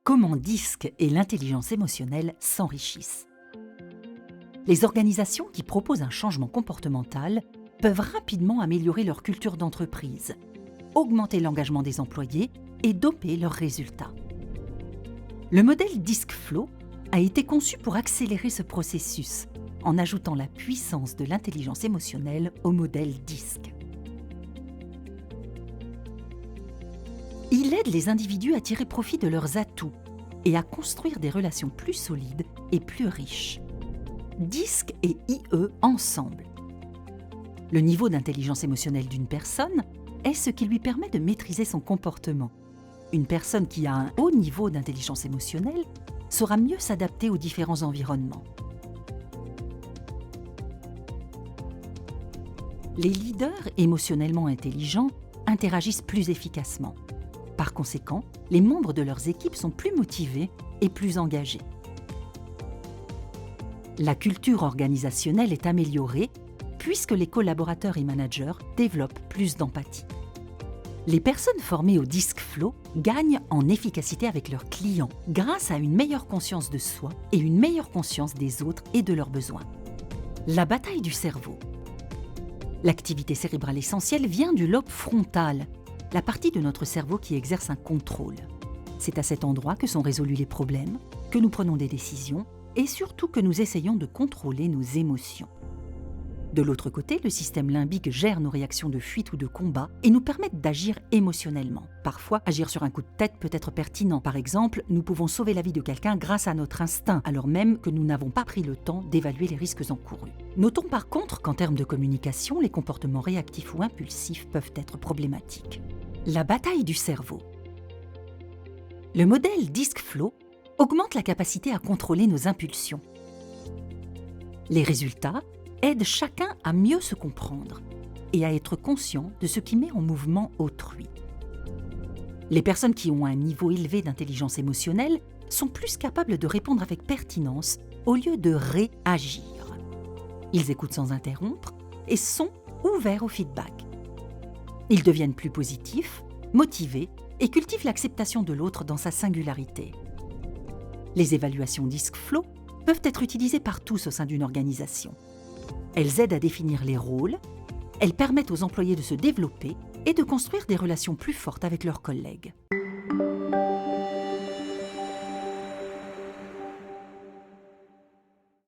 Comment DISC et l'intelligence émotionnelle s'enrichissent. Les organisations qui proposent un changement comportemental peuvent rapidement améliorer leur culture d'entreprise, augmenter l'engagement des employés et doper leurs résultats. Le modèle DISC Flow a été conçu pour accélérer ce processus en ajoutant la puissance de l'intelligence émotionnelle au modèle DISC. Il aide les individus à tirer profit de leurs atouts et à construire des relations plus solides et plus riches. DISC et IE ensemble. Le niveau d'intelligence émotionnelle d'une personne est ce qui lui permet de maîtriser son comportement. Une personne qui a un haut niveau d'intelligence émotionnelle saura mieux s'adapter aux différents environnements. Les leaders émotionnellement intelligents interagissent plus efficacement. Par conséquent, les membres de leurs équipes sont plus motivés et plus engagés. La culture organisationnelle est améliorée puisque les collaborateurs et managers développent plus d'empathie. Les personnes formées au DISC Flow gagnent en efficacité avec leurs clients grâce à une meilleure conscience de soi et une meilleure conscience des autres et de leurs besoins. La bataille du cerveau. L'activité cérébrale essentielle vient du lobe frontal, la partie de notre cerveau qui exerce un contrôle. C'est à cet endroit que sont résolus les problèmes, que nous prenons des décisions et surtout que nous essayons de contrôler nos émotions. De l'autre côté, le système limbique gère nos réactions de fuite ou de combat et nous permet d'agir émotionnellement. Parfois, agir sur un coup de tête peut être pertinent. Par exemple, nous pouvons sauver la vie de quelqu'un grâce à notre instinct, alors même que nous n'avons pas pris le temps d'évaluer les risques encourus. Notons par contre qu'en termes de communication, les comportements réactifs ou impulsifs peuvent être problématiques. La bataille du cerveau. Le modèle DISC Flow augmente la capacité à contrôler nos impulsions. Les résultats aident chacun à mieux se comprendre et à être conscient de ce qui met en mouvement autrui. Les personnes qui ont un niveau élevé d'intelligence émotionnelle sont plus capables de répondre avec pertinence au lieu de réagir. Ils écoutent sans interrompre et sont ouverts au feedback. Ils deviennent plus positifs, motivés et cultivent l'acceptation de l'autre dans sa singularité. Les évaluations DISC Flow peuvent être utilisées par tous au sein d'une organisation. Elles aident à définir les rôles, elles permettent aux employés de se développer et de construire des relations plus fortes avec leurs collègues.